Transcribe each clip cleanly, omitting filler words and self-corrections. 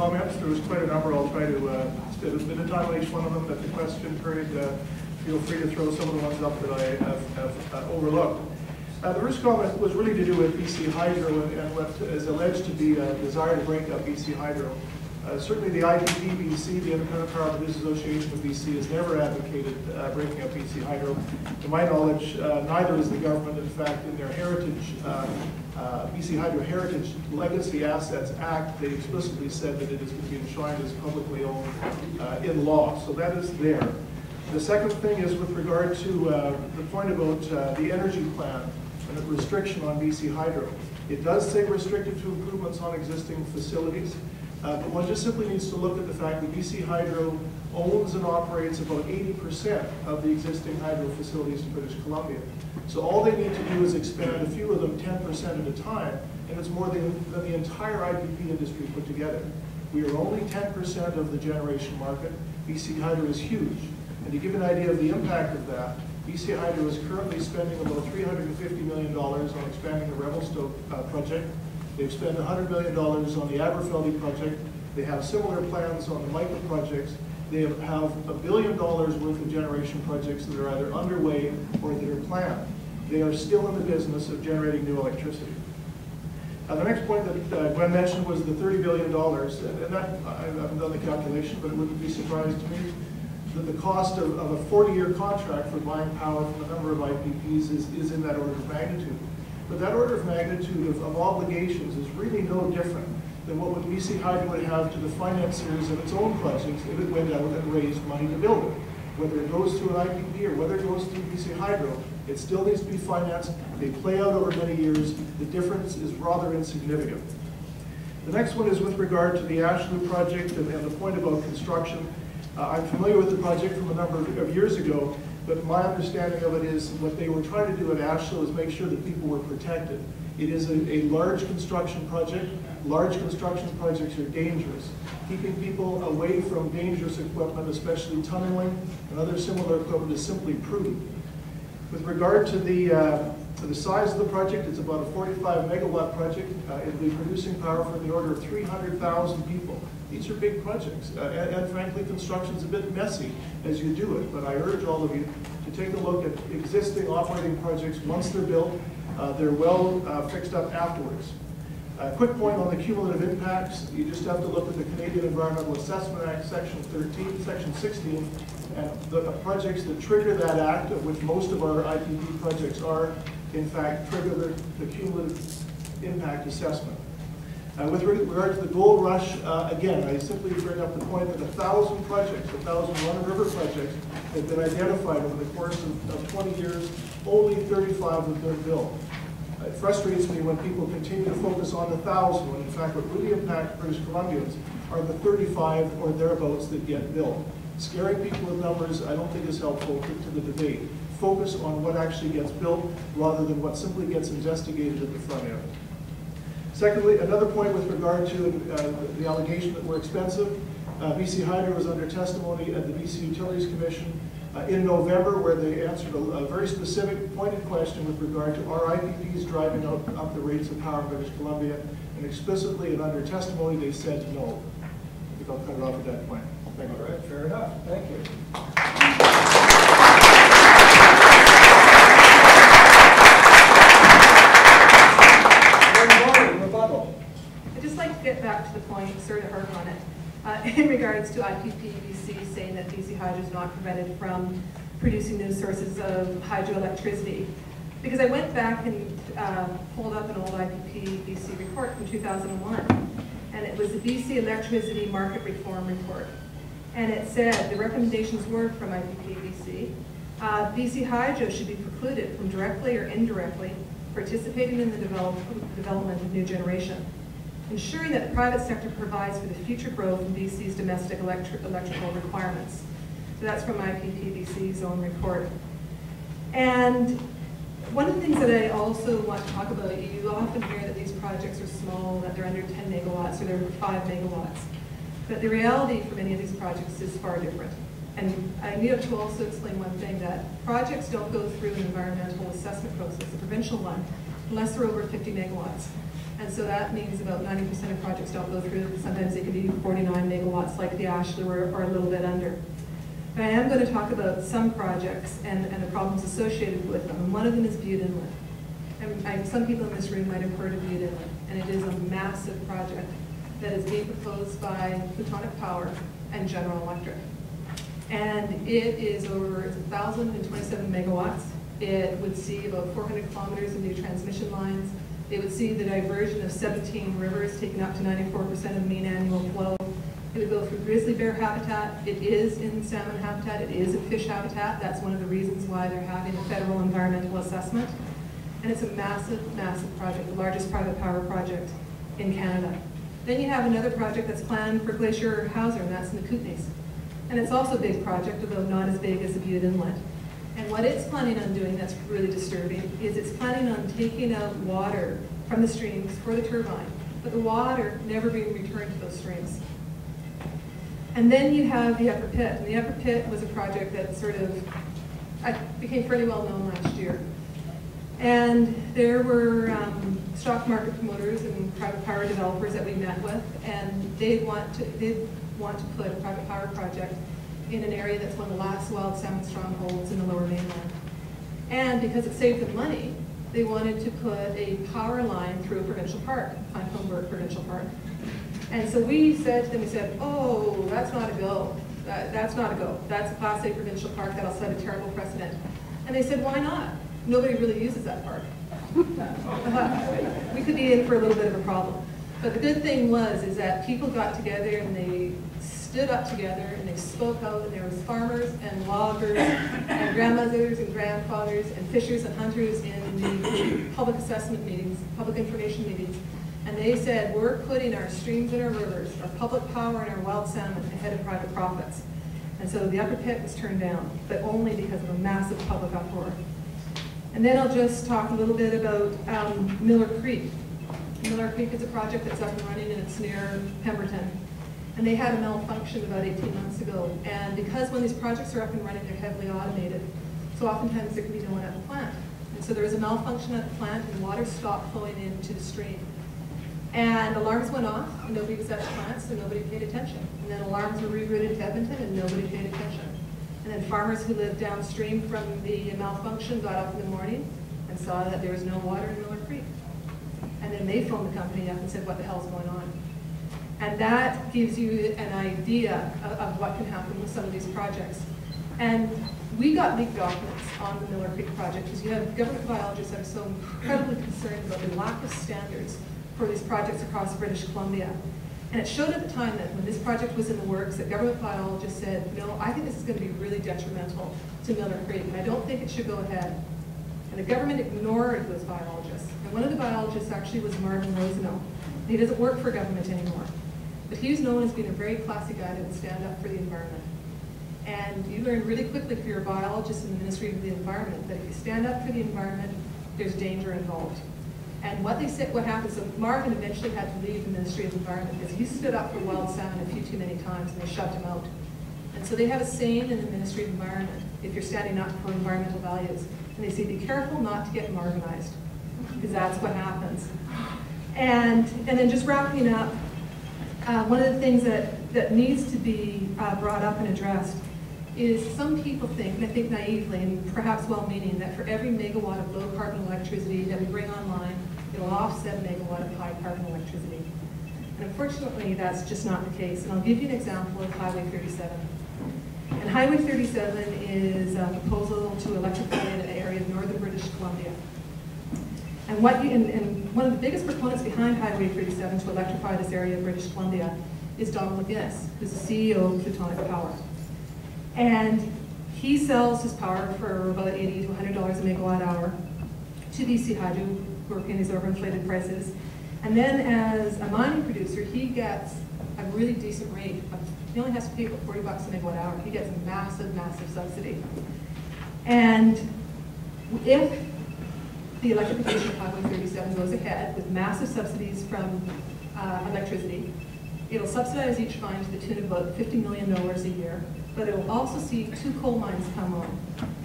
comments. There was quite a number. I'll try to spend a bit of time on each one of them. At the question period, feel free to throw some of the ones up that I have overlooked. The first comment was really to do with BC Hydro and what is alleged to be a desire to break up BC Hydro. Certainly the IPP BC, the Independent Power Producers Association of BC, has never advocated breaking up BC Hydro. To my knowledge, neither is the government. In fact, in their heritage, BC Hydro Heritage Legacy Assets Act, they explicitly said that it is going to be enshrined as publicly owned in law. So that is there. The second thing is with regard to the point about the energy plan and the restriction on BC Hydro. It does say restricted to improvements on existing facilities. But one just simply needs to look at the fact that BC Hydro owns and operates about 80% of the existing hydro facilities in British Columbia. So all they need to do is expand a few of them 10% at a time, and it's more than the entire IPP industry put together. We are only 10% of the generation market. BC Hydro is huge. And to give an idea of the impact of that, BC Hydro is currently spending about $350 million on expanding the Revelstoke project. They've spent $100 million on the Aberfeldy project. They have similar plans on the Mica projects. They have $1 billion worth of generation projects that are either underway or that are planned. They are still in the business of generating new electricity. The next point that Gwen mentioned was the $30 billion, and that, I haven't done the calculation, but it wouldn't be surprising to me that the cost of a 40-year contract for buying power from a number of IPPs is in that order of magnitude. But that order of magnitude of obligations is really no different than what BC Hydro would have to the financiers of its own projects if it went out and raised money to build it. Whether it goes to an IPP or whether it goes to BC Hydro, it still needs to be financed. They play out over many years. The difference is rather insignificant. The next one is with regard to the Ashlew project and the point about construction. I'm familiar with the project from a number of years ago. But my understanding of it is what they were trying to do at Ashlew is make sure that people were protected. It is a large construction project. Large construction projects are dangerous. Keeping people away from dangerous equipment, especially tunneling and other similar equipment, is simply prudent. With regard to the size of the project, it's about a 45 megawatt project. It'll be producing power for the order of 300,000 people. These are big projects, and frankly, construction's a bit messy as you do it, but I urge all of you to take a look at existing operating projects once they're built. They're well fixed up afterwards. A quick point on the cumulative impacts. You just have to look at the Canadian Environmental Assessment Act, Section 13, Section 16, and the projects that trigger that act, of which most of our IPP projects are, in fact, trigger the cumulative impact assessment. With regard to the gold rush, again, I simply bring up the point that 1,000 projects, 1,000 run-of-river projects have been identified over the course of 20 years. Only 35 have been built. It frustrates me when people continue to focus on the 1,000, when in fact what really impacts British Columbians are the 35 or thereabouts that get built. Scaring people with numbers I don't think is helpful to the debate. Focus on what actually gets built rather than what simply gets investigated at the front end. Secondly, another point with regard to the allegation that we're expensive. BC Hydro was under testimony at the BC Utilities Commission in November, where they answered a very specific pointed question with regard to are IPPs driving up the rates of power in British Columbia, and explicitly and under testimony they said no. I think I'll cut it off at that point. Thank you. All right, fair enough. Thank you. I'd just like to get back to the point, sorry to harp on it, in regards to IPP BC saying that BC Hydro is not prevented from producing new sources of hydroelectricity. Because I went back and pulled up an old IPP BC report from 2001, and it was the BC Electricity Market Reform Report. And it said, the recommendations were from IPP BC, BC Hydro should be precluded from directly or indirectly participating in the development of new generation, ensuring that the private sector provides for the future growth in BC's domestic electrical requirements. So that's from IPP BC's own report. And one of the things that I also want to talk about, you often hear that these projects are small, that they're under 10 megawatts or they're 5 megawatts. But the reality for many of these projects is far different. And I need to also explain one thing, that projects don't go through an environmental assessment process, the provincial one, unless they're over 50 megawatts. And so that means about 90% of projects don't go through. Sometimes they can be 49 megawatts like the Ashley or a little bit under. But I am going to talk about some projects and the problems associated with them. And one of them is Butte Inlet. And some people in this room might have heard of Butte Inlet. And it is a massive project that is being proposed by Plutonic Power and General Electric. And it is over 1,027 megawatts. It would see about 400 kilometers of new transmission lines. It would see the diversion of 17 rivers, taking up to 94% of the mean annual flow. It would go through grizzly bear habitat. It is in salmon habitat. It is in fish habitat. That's one of the reasons why they're having a federal environmental assessment. And it's a massive, massive project, the largest private power project in Canada. Then you have another project that's planned for Glacier Hauser, and that's in the Kootenays. And it's also a big project, although not as big as the Butte Inlet. And what it's planning on doing that's really disturbing is it's planning on taking out water from the streams for the turbine, but the water never being returned to those streams. And then you have the Upper Pit. And the Upper Pit was a project that sort of became fairly well known last year. And there were stock market promoters and private power developers that we met with, and they want to put a private power project in an area that's one of the last wild salmon strongholds in the Lower Mainland. And because it saved them money, they wanted to put a power line through a provincial park, Vancouver Provincial Park. And so we said to them, we said, oh, that's not a go. That's not a go. That's a Class A provincial park. That'll set a terrible precedent. And they said, why not? Nobody really uses that park. We could be in for a little bit of a problem. But the good thing is that people got together and they stood up together and they spoke out, and there was farmers and loggers and grandmothers and grandfathers and fishers and hunters in the public assessment meetings, public information meetings. And they said, we're putting our streams and our rivers, our public power and our wild salmon ahead of private profits. And so the Upper Pit was turned down, but only because of a massive public uproar. And then I'll just talk a little bit about Miller Creek. Miller Creek is a project that's up and running, and it's near Pemberton. And they had a malfunction about 18 months ago. And because when these projects are up and running, they're heavily automated. So oftentimes there can be no one at the plant. And so there was a malfunction at the plant, and water stopped flowing into the stream. And alarms went off, and nobody was at the plant, so nobody paid attention. And then alarms were rerouted to Edmonton, and nobody paid attention. And then farmers who lived downstream from the malfunction got up in the morning and saw that there was no water in Miller Creek. And then they phoned the company up and said, what the hell's going on? And that gives you an idea of what can happen with some of these projects. And we got leaked documents on the Miller Creek project because you have government biologists that are so incredibly concerned about the lack of standards for these projects across British Columbia. And it showed at the time that when this project was in the works, that government biologists said, no, I think this is going to be really detrimental to Miller Creek, and I don't think it should go ahead. And the government ignored those biologists. And one of the biologists actually was Marvin Rosenau. He doesn't work for government anymore. But he was known as being a very classy guy that would stand up for the environment. And you learn really quickly for your biologist in the Ministry of the Environment that if you stand up for the environment, there's danger involved. And what they said, what happened, so Marvin eventually had to leave the Ministry of the Environment because he stood up for wild salmon a few too many times and they shoved him out. And so they have a saying in the Ministry of Environment, if you're standing up for environmental values, and they say, be careful not to get Marvinized, because that's what happens. And then just wrapping up, one of the things that needs to be brought up and addressed is some people think, and I think naively and perhaps well-meaning, that for every megawatt of low-carbon electricity that we bring online, it'll offset a megawatt of high-carbon electricity. And unfortunately, that's just not the case. And I'll give you an example of Highway 37. And Highway 37 is a proposal to electrify an area of northern British Columbia. And one of the biggest proponents behind Highway 37 to electrify this area of British Columbia is Donald McGuinness, who's the CEO of Plutonic Power. And he sells his power for about $80 to $100 a megawatt hour to BC Hydro, working these overinflated prices. And then as a mining producer, he gets a really decent rate. He only has to pay about $40 a megawatt hour. He gets a massive, massive subsidy. And if the electrification of Highway 37 goes ahead with massive subsidies from electricity, it'll subsidize each mine to the tune of about $50 million a year, but it will also see 2 coal mines come on,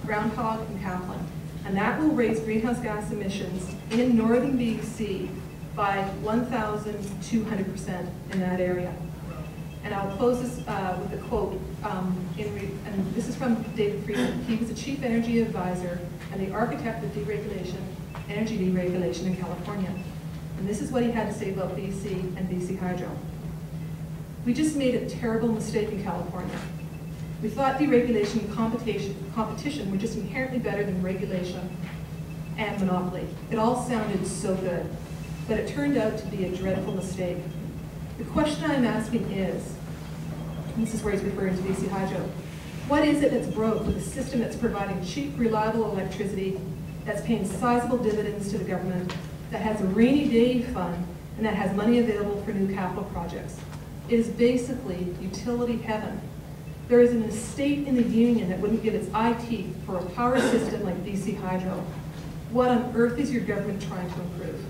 Groundhog and Kaplan. And that will raise greenhouse gas emissions in northern BC by 1,200% in that area. And I'll close this with a quote, and this is from David Friedman. He was the chief energy advisor and the architect of deregulation, energy deregulation in California. And this is what he had to say about BC and BC Hydro. We just made a terrible mistake in California. We thought deregulation and competition were just inherently better than regulation and monopoly. It all sounded so good, but it turned out to be a dreadful mistake. The question I'm asking is, and this is where he's referring to BC Hydro, what is it that's broke with a system that's providing cheap, reliable electricity, that's paying sizable dividends to the government, that has a rainy day fund, and that has money available for new capital projects? It is basically utility heaven. There isn't a state in the union that wouldn't give its eye teeth for a power system like BC Hydro. What on earth is your government trying to improve?